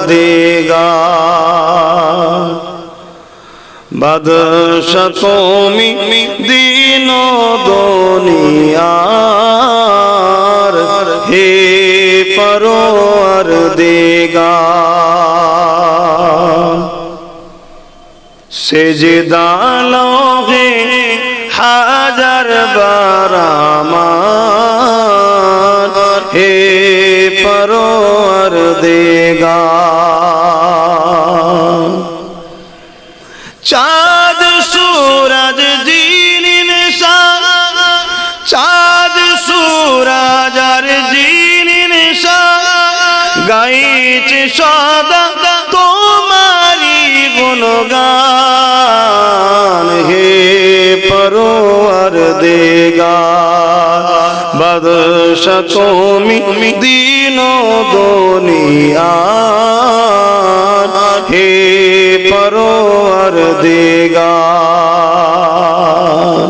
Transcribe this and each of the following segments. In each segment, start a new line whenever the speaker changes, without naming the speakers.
দিগার বাদশা তুমি দিন দুনিয়ার হে পরওয়ারদিগার সেজদা লহে হাজার বার আমার হে পরওয়ারদিগার চাঁদ সূরজ জিন নিশান চাঁদ সূরজ আর জিন নিশান গাইছে সদা তোমারি গুণগান হে পরওয়ারদিগার বাদশা তুমি দিন দুনিয়ার হে পরওয়ারদিগার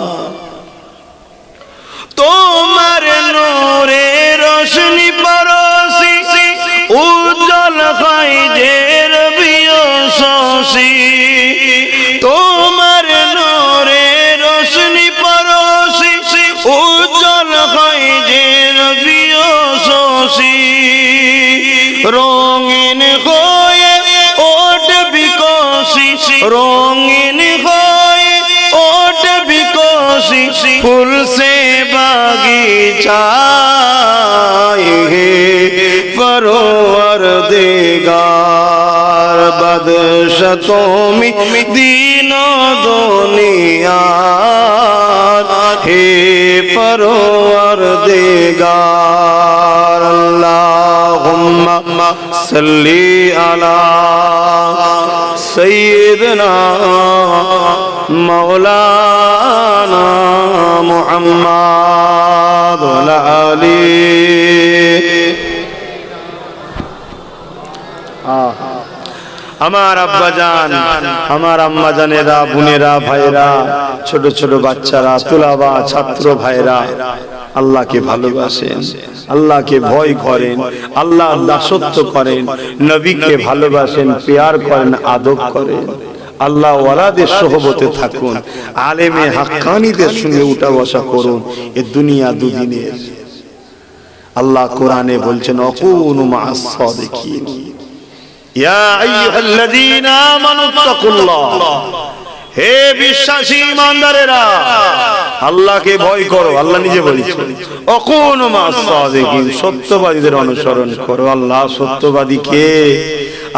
তোমার নূরে রোশনি পরশি উজ্জ্বল হয় যে রবিও শশী তোমার নূরে রোশনি পরশি উজ্জ্বল হয় যে রবিও শশী রঙিন হয়ে ওঠ বিকশি রঙিন হয়ে ওঠ বিকশি ফুল সে বাগিচায় হে পরওয়ারদিগার বাদশা তুমি দিন দুনিয়ার হে পরওয়ারদিগার আল্লাহুম্মা সাল্লি আলা সাইয়্যিদিনা মাওলানা মুহাম্মদ ওয়া আলা আলিহি আমার আব্বাজান আমার আম্মাজানেরা বোনেরা ভাইরা ছোট ছোট বাচ্চারা তুলাবা ছাত্র ভাইরা আল্লাহকে ভালোবাসেন আল্লাহকে ভয় করেন আল্লাহর দাসত্ব করেন নবীকে ভালোবাসেন প্যার করেন আদব করেন আল্লাহ ওয়ালাদের সোহবতে থাকুন আলেমে হাক্কানীদের সঙ্গে উঠা বসা করুন এ দুনিয়া দুদিনের আল্লাহ কোরআনে বলছেন আকুনু মা'আস সাদিকিন ইয়া আইয়ুহাল্লাযীনা আমানুত্তাকুল্লাহ হে বিশ্বাসী ঈমানদারেরা আল্লাহকে ভয় করো আল্লাহ নিজে বলেছেন আকুনু মা'আস সাদিকিন সত্যবাদীদের অনুসরণ করো আল্লাহ সত্যবাদী কে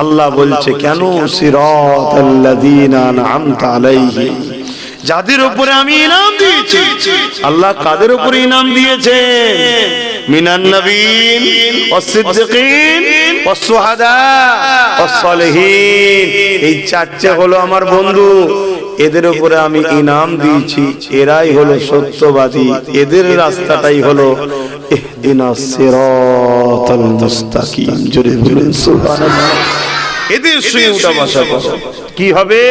আল্লাহ বলছে কেন সিরাতাল্লাযীনা আন'আমতা আলাইহিম যাদের উপরে আমি ইনাম দিয়েছি আল্লাহ কাদের উপরে ইনাম দিয়েছেন মিনান নবীন ওয়াস সিদ্দিকিন ওয়াস শুহাদা ওয়াস সালিহিন এই চারটি হলো আমার বন্ধু এদের উপরে আমি ইনাম দিয়েছি এরাই হলো সত্যবাদী এদের রাস্তাটাই হলো ইহদিনাস সিরাতাল মুস্তাকিম জোরে বলুন সুবহানাল্লাহ এদের সঙ্গে উঠা বসা করো কি হবে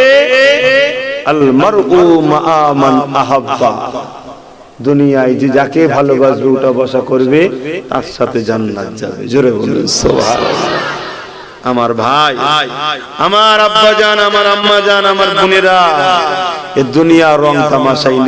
আল মারউ মা মান আহাব্বা দুনিয়ায় যে যাকে ভালোবাসবে উঠা বসা করবে তার সাথে জান্নাত যাবে জোরে বলুন সুবহানাল্লাহ আমার ভাই আমার আব্বাজান আমার আম্মাজান আমার বোনেরা এ দুনিয়া রং তামাশাই